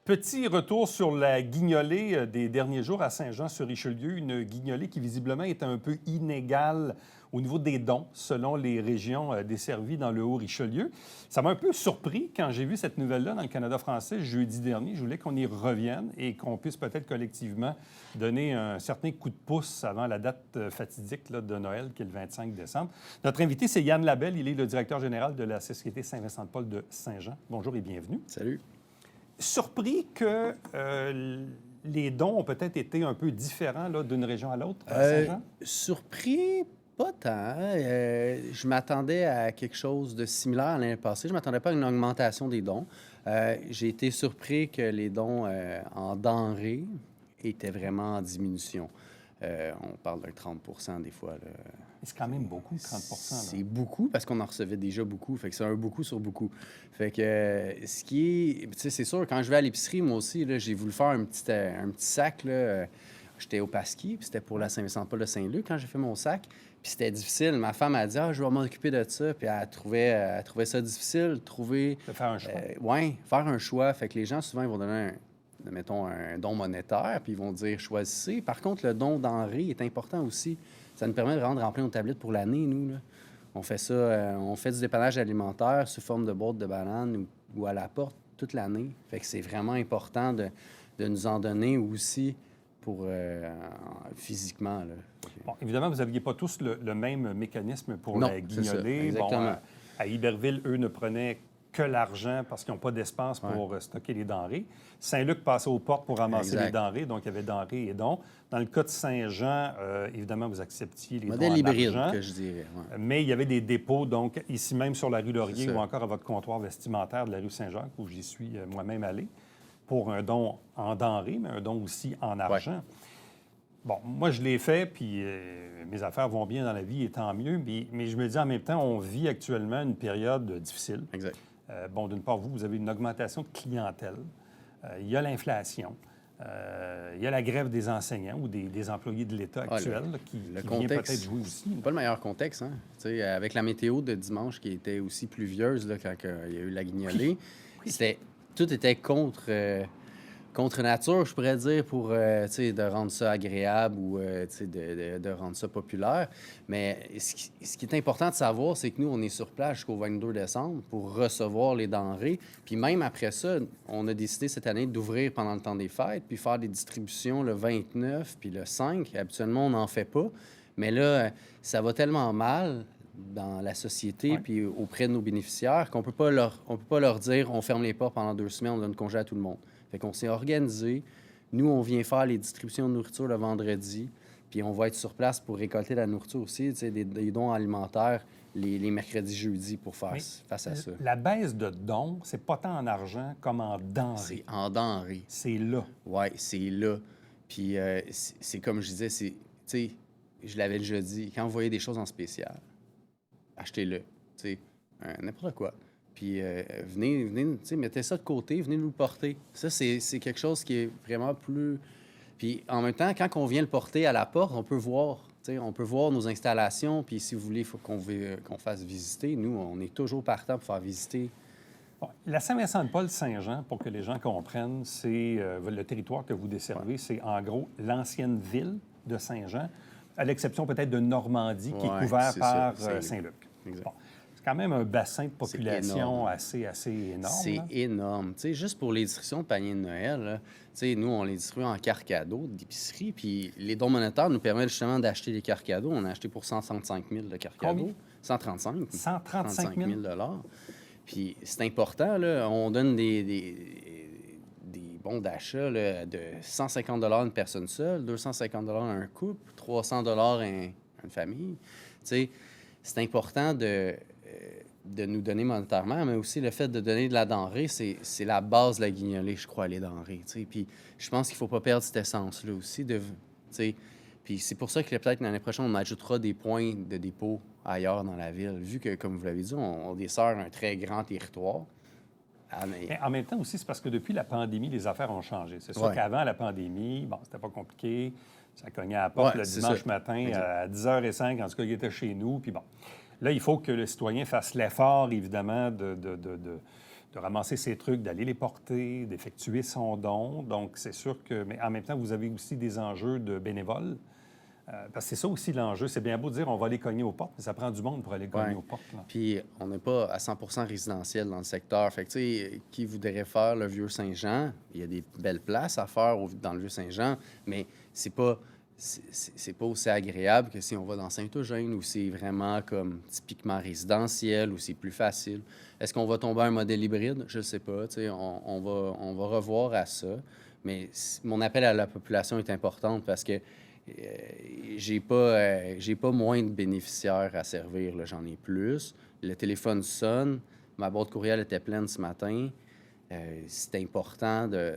Petit retour sur la guignolée des derniers jours à Saint-Jean-sur-Richelieu, une guignolée qui visiblement est un peu inégale au niveau des dons selon les régions desservies dans le Haut-Richelieu. Ça m'a un peu surpris quand j'ai vu cette nouvelle-là dans le Canada français jeudi dernier. Je voulais qu'on y revienne et qu'on puisse peut-être collectivement donner un certain coup de pouce avant la date fatidique là, de Noël, qui est le 25 décembre. Notre invité, c'est Yann Labelle. Il est le directeur général de la Société Saint-Vincent-de-Paul de Saint-Jean. Bonjour et bienvenue. Salut. Surpris que les dons ont peut-être été un peu différents là, d'une région à l'autre à Saint-Jean? Surpris, pas tant. Je m'attendais à quelque chose de similaire à l'année passée. Je ne m'attendais pas à une augmentation des dons. J'ai été surpris que les dons en denrées étaient vraiment en diminution. On parle d'un 30 des fois. Là. C'est quand même beaucoup, 30 là. C'est beaucoup parce qu'on en recevait déjà beaucoup. Fait que c'est un beaucoup sur beaucoup. Fait que ce qui est... Tu sais, c'est sûr, quand je vais à l'épicerie, moi aussi, là, j'ai voulu faire un petit sac. Là. J'étais au Pasquier, puis c'était pour la Saint-Vincent-de-Paul de Saint-Luc quand j'ai fait mon sac. Puis c'était difficile. Ma femme a dit « Ah, je vais m'occuper de ça. » Puis elle trouvait ça difficile de trouver... De faire un choix. Oui, faire un choix. Fait que les gens, souvent, ils vont donner mettons, un don monétaire, puis ils vont dire « Choisissez ». Par contre, le don denrées est important aussi. Ça nous permet vraiment de remplir nos tablettes pour l'année, nous. Là. On fait ça, on fait du dépannage alimentaire sous forme de boîtes de bananes ou à la porte toute l'année. Fait que c'est vraiment important de nous en donner aussi pour physiquement. Là. Bon, évidemment, vous n'aviez pas tous le même mécanisme pour Non, la guignolée. Exactement. Bon, à Iberville, eux ne prenaient que l'argent parce qu'ils n'ont pas d'espace pour stocker les denrées. Saint-Luc passait aux portes pour ramasser les denrées, donc il y avait denrées et dons. Dans le cas de Saint-Jean, évidemment, vous acceptiez les modèle dons en hybride, argent. que je dirais. Ouais. Mais il y avait des dépôts, donc ici même sur la rue Laurier ou encore à votre comptoir vestimentaire de la rue Saint-Jacques, où j'y suis moi-même allé, pour un don en denrées, mais un don aussi en argent. Ouais. Bon, moi, je l'ai fait, puis mes affaires vont bien dans la vie, et tant mieux. Mais je me dis en même temps, on vit actuellement une période difficile. Exact. Bon, d'une part, vous avez une augmentation de clientèle. Il y a l'inflation. Il y a la grève des enseignants ou des employés de l'État actuels qui vient peut-être jouer aussi. Pas le meilleur contexte, hein? T'sais, avec la météo de dimanche qui était aussi pluvieuse là, quand il y a eu la guignolée, tout était contre nature, je pourrais dire, pour de rendre ça agréable ou de rendre ça populaire. Mais ce qui est important de savoir, c'est que nous, on est sur place jusqu'au 22 décembre pour recevoir les denrées. Puis même après ça, on a décidé cette année d'ouvrir pendant le temps des fêtes, puis faire des distributions le 29 puis le 5. Habituellement, on n'en fait pas. Mais là, ça va tellement mal dans la société puis auprès de nos bénéficiaires qu'on peut pas leur dire on ferme les portes pendant 2 semaines, on donne congé à tout le monde. Fait qu'on s'est organisé. Nous, on vient faire les distributions de nourriture le vendredi, puis on va être sur place pour récolter la nourriture aussi, des dons alimentaires les mercredis, jeudis pour faire face à ça. La baisse de dons, c'est pas tant en argent comme en denrées. C'est en denrées. C'est là. Oui, c'est là. Puis c'est comme je disais, je l'avais déjà dit, quand vous voyez des choses en spécial, achetez-le, n'importe quoi. Puis venez, mettez ça de côté, venez nous le porter. Ça, c'est quelque chose qui est vraiment plus... Puis en même temps, quand on vient le porter à la porte, on peut voir nos installations. Puis si vous voulez, il faut qu'on fasse visiter. Nous, on est toujours partant pour faire visiter. Bon, la Saint-Vincent-de-Paul-Saint-Jean, pour que les gens comprennent, c'est le territoire que vous desservez. C'est en gros l'ancienne ville de Saint-Jean, à l'exception peut-être de Normandie, qui est couvert par Saint-Luc. Exact. Bon. Quand même un bassin de population assez énorme. C'est énorme. Tu sais, juste pour les distributions de paniers de Noël, là, nous, on les distribue en cartes cadeaux d'épicerie, puis les dons monétaires nous permettent justement d'acheter des cartes cadeaux. On a acheté pour 135 000 de cartes cadeaux. 135 000 Puis c'est important, là, on donne des bons d'achat là, de 150 une personne seule, 250 un couple, 300 une famille. Tu sais, c'est important de nous donner monétairement, mais aussi le fait de donner de la denrée, c'est la base de la guignolée, je crois, les denrées. Puis je pense qu'il ne faut pas perdre cette essence-là aussi. Puis c'est pour ça que peut-être l'année prochaine, on ajoutera des points de dépôt ailleurs dans la ville, vu que, comme vous l'avez dit, on dessert un très grand territoire. Mais en même temps aussi, c'est parce que depuis la pandémie, les affaires ont changé. C'est sûr qu'avant la pandémie, bon, c'était pas compliqué. Ça cognait à la porte le dimanche matin à 10h05, en tout cas, il était chez nous. Puis bon, là, il faut que le citoyen fasse l'effort, évidemment, de ramasser ses trucs, d'aller les porter, d'effectuer son don. Donc, c'est sûr que... Mais en même temps, vous avez aussi des enjeux de bénévoles. Parce que c'est ça aussi l'enjeu. C'est bien beau de dire on va aller cogner aux portes, mais ça prend du monde pour aller cogner aux portes. Là. Puis on n'est pas à 100 résidentiel dans le secteur. Fait que, tu sais, qui voudrait faire le Vieux-Saint-Jean, il y a des belles places à faire dans le Vieux-Saint-Jean, mais c'est pas aussi agréable que si on va dans Saint-Eugène, où c'est vraiment comme typiquement résidentiel, où c'est plus facile. Est-ce qu'on va tomber à un modèle hybride? Je ne sais pas. Tu sais, on va revoir à ça. Mais mon appel à la population est important parce que j'ai pas moins de bénéficiaires à servir, là, j'en ai plus. Le téléphone sonne, ma boîte courriel était pleine ce matin. C'est important de...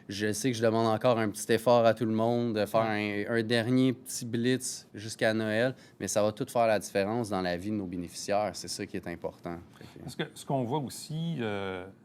Je sais que je demande encore un petit effort à tout le monde, de faire un dernier petit blitz jusqu'à Noël, mais ça va tout faire la différence dans la vie de nos bénéficiaires. C'est ça qui est important. Parce que ce qu'on voit aussi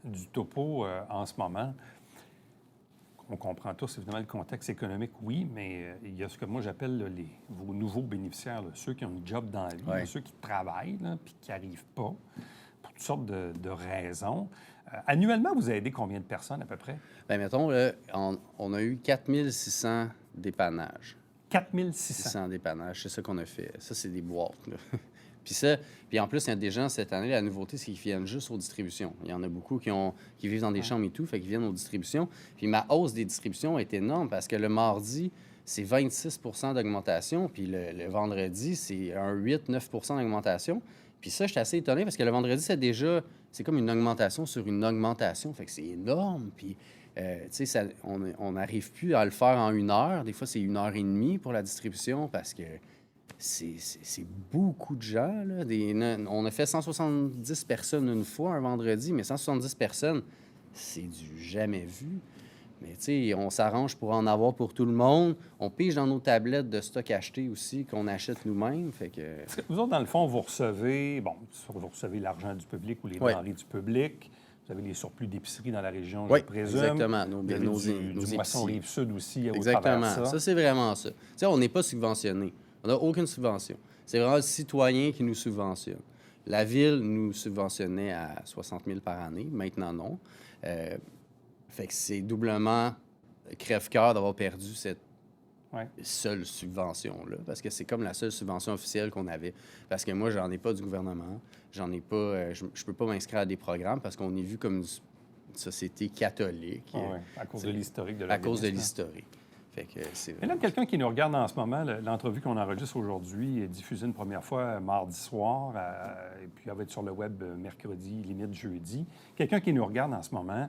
du topo en ce moment, on comprend tous, évidemment, le contexte économique, oui, mais il y a ce que moi j'appelle vos nouveaux bénéficiaires, là, ceux qui ont un job dans la vie, là, ceux qui travaillent puis qui n'arrivent pas pour toutes sortes de raisons. Annuellement, vous aidez combien de personnes à peu près? Bien, mettons, là, on a eu 4600 dépannages. 4600? 600 dépannages, c'est ça qu'on a fait. Ça, c'est des boîtes, là. Puis en plus, il y a des gens, cette année, la nouveauté, c'est qu'ils viennent juste aux distributions. Il y en a beaucoup qui vivent dans des chambres et tout, fait qu'ils viennent aux distributions. Puis ma hausse des distributions est énorme parce que le mardi, c'est 26 d'augmentation, puis le vendredi, c'est un 8-9 d'augmentation. Puis ça, je suis assez étonné parce que le vendredi, c'est comme une augmentation sur une augmentation. Fait que c'est énorme. Puis, tu sais, on n'arrive plus à le faire en 1 heure. Des fois, c'est 1 heure et demie pour la distribution parce que c'est beaucoup de gens, là. On a fait 170 personnes une fois un vendredi, mais 170 personnes, c'est du jamais vu. Mais tu sais, on s'arrange pour en avoir pour tout le monde. On pige dans nos tablettes de stock acheté aussi, qu'on achète nous-mêmes. Fait que... Vous autres, dans le fond, vous recevez l'argent du public ou les denrées du public. Vous avez les surplus d'épicerie dans la région, je présume. Exactement. Nos moissons Rive-Sud aussi. Exactement. Au travers ça, c'est vraiment ça. Tu sais, on n'est pas subventionné. On n'a aucune subvention. C'est vraiment le citoyen qui nous subventionne. La Ville nous subventionnait à 60 000 par année. Maintenant, non. Fait que c'est doublement crève-cœur d'avoir perdu cette seule subvention-là, parce que c'est comme la seule subvention officielle qu'on avait. Parce que moi, j'en ai pas du gouvernement. J'en ai pas... je peux pas m'inscrire à des programmes parce qu'on est vu comme une société catholique. À cause de l'historique de l'organisme. À cause de l'historique. Fait que c'est mais là, quelqu'un qui nous regarde en ce moment, l'entrevue qu'on enregistre aujourd'hui est diffusée une première fois mardi soir, et puis elle va être sur le web mercredi, limite jeudi. Quelqu'un qui nous regarde en ce moment,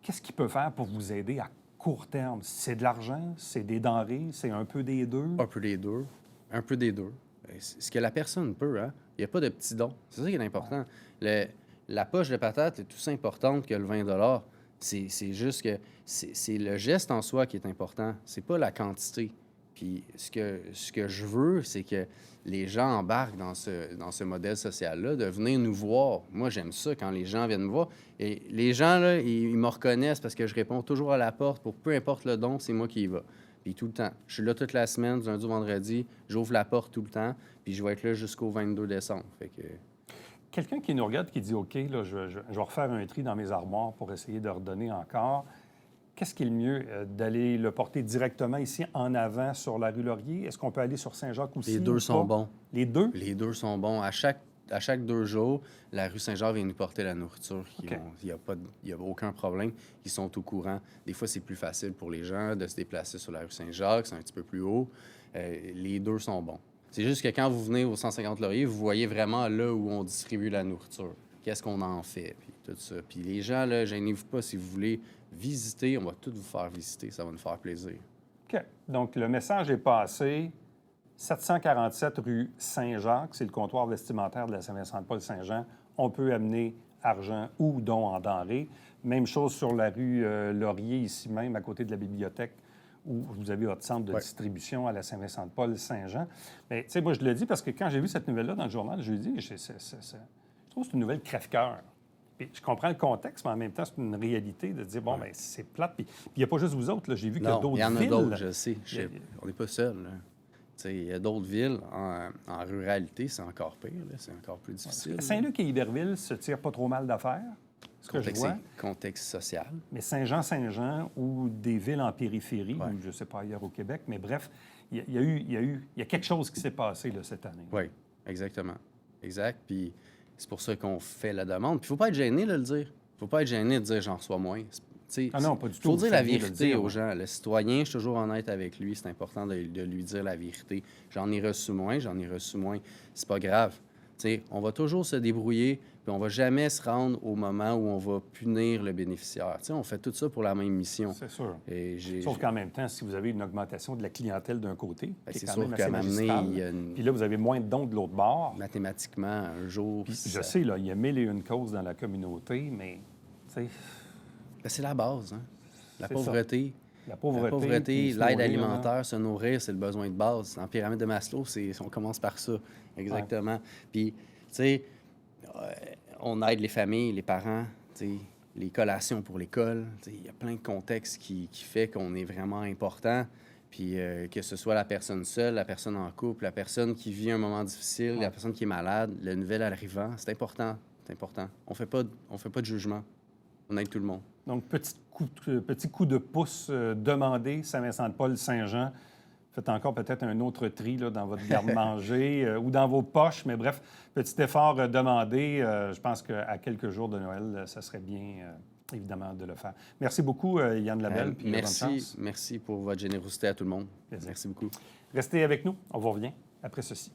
qu'est-ce qu'il peut faire pour vous aider à court terme? C'est de l'argent? C'est des denrées? C'est un peu des deux? Un peu des deux. Un peu des deux. Ce que la personne peut, hein? Il n'y a pas de petits dons. C'est ça qui est important. La poche de patate est tout importante que le 20 $. C'est juste que c'est le geste en soi qui est important. C'est pas la quantité. Puis ce que je veux, c'est que les gens embarquent dans ce modèle social-là, de venir nous voir. Moi, j'aime ça quand les gens viennent me voir. Et les gens, là, ils me reconnaissent parce que je réponds toujours à la porte pour peu importe le don, c'est moi qui y va. Puis tout le temps. Je suis là toute la semaine, du lundi au vendredi. J'ouvre la porte tout le temps. Puis je vais être là jusqu'au 22 décembre. Fait que... Quelqu'un qui nous regarde qui dit OK, là, je vais refaire un tri dans mes armoires pour essayer de redonner encore. Qu'est-ce qui est le mieux? D'aller le porter directement ici en avant sur la rue Laurier? Est-ce qu'on peut aller sur Saint-Jacques aussi? Les deux sont bons. Les deux? Les deux sont bons. À chaque 2 jours, la rue Saint-Jacques vient nous porter la nourriture. Il n'y a aucun problème. Ils sont au courant. Des fois, c'est plus facile pour les gens de se déplacer sur la rue Saint-Jacques. C'est un petit peu plus haut. Les deux sont bons. C'est juste que quand vous venez au 150 Laurier, vous voyez vraiment là où on distribue la nourriture. Qu'est-ce qu'on en fait, puis tout ça. Puis les gens, là, gênez-vous pas si vous voulez visiter. On va tout vous faire visiter. Ça va nous faire plaisir. OK. Donc, le message est passé. 747 rue Saint-Jacques, c'est le comptoir vestimentaire de la Saint-Vincent-de-Paul-Saint-Jean. On peut amener argent ou dons en denrées. Même chose sur la rue Laurier, ici même, à côté de la bibliothèque, où vous avez votre centre de distribution à la Saint-Vincent-de-Paul-Saint-Jean. Mais, tu sais, moi, je le dis parce que quand j'ai vu cette nouvelle-là dans le journal, je lui ai dit, je trouve que c'est une nouvelle crève-cœur. Puis je comprends le contexte, mais en même temps, c'est une réalité de dire, bon, bien, c'est plate. Puis il n'y a pas juste vous autres, là. J'ai vu qu'il y a d'autres villes. Il y en a d'autres, je sais. On n'est pas seuls, là. Il y a d'autres villes. En ruralité, c'est encore pire. Là. C'est encore plus difficile. Saint-Luc et Iberville se tirent pas trop mal d'affaires? Ce que je vois, contexte social. mais Saint-Jean ou des villes en périphérie, Ouais. ou je ne sais pas ailleurs au Québec, mais bref, il y a quelque chose qui s'est passé là, cette année. Oui, exactement. Exact. Puis c'est pour ça qu'on fait la demande. Puis il ne faut pas être gêné de le dire. Il ne faut pas être gêné de dire j'en reçois moins. Ah non, pas du tout. Il faut dire Vous la faites bien de le vérité dire, aux ouais. gens. Le citoyen, je suis toujours honnête avec lui. C'est important de lui dire la vérité. J'en ai reçu moins. C'est pas grave. On va toujours se débrouiller, puis on va jamais se rendre au moment où on va punir le bénéficiaire. On fait tout ça pour la même mission. C'est sûr. Et Sauf qu'en même temps, si vous avez une augmentation de la clientèle d'un côté, Ben, qui c'est est quand sûr même qu'à assez un moment donné, magistral, il y a une- puis là, vous avez moins de dons de l'autre bord. mathématiquement, un jour... Puis je ça- sais, là, il y a mille et une causes dans la communauté, mais tu sais, Ben, c'est la base. Hein? La C'est pauvreté. la La pauvreté, pauvreté, puis se l'aide nourrir, alimentaire, se nourrir, c'est le besoin de base. En pyramide de Maslow, on commence par ça. Exactement. Puis, tu sais, on aide les familles, les parents, tu sais, les collations pour l'école. Tu sais, il y a plein de contextes qui fait qu'on est vraiment important. Puis, que ce soit la personne seule, la personne en couple, la personne qui vit un moment difficile, la personne qui est malade, le nouvel arrivant, c'est important. C'est important. On fait pas de jugement. On aide tout le monde. Donc, petit coup de pouce demandé, Saint-Vincent-de-Paul, Saint-Jean. Faites encore peut-être un autre tri là, dans votre garde-manger ou dans vos poches, mais bref, petit effort demandé. Je pense qu'à quelques jours de Noël, ça serait bien, évidemment, de le faire. Merci beaucoup, Yann Labelle, puis bonne chance. Merci pour votre générosité à tout le monde. Plaisir. Merci beaucoup. Restez avec nous, on vous revient après ceci.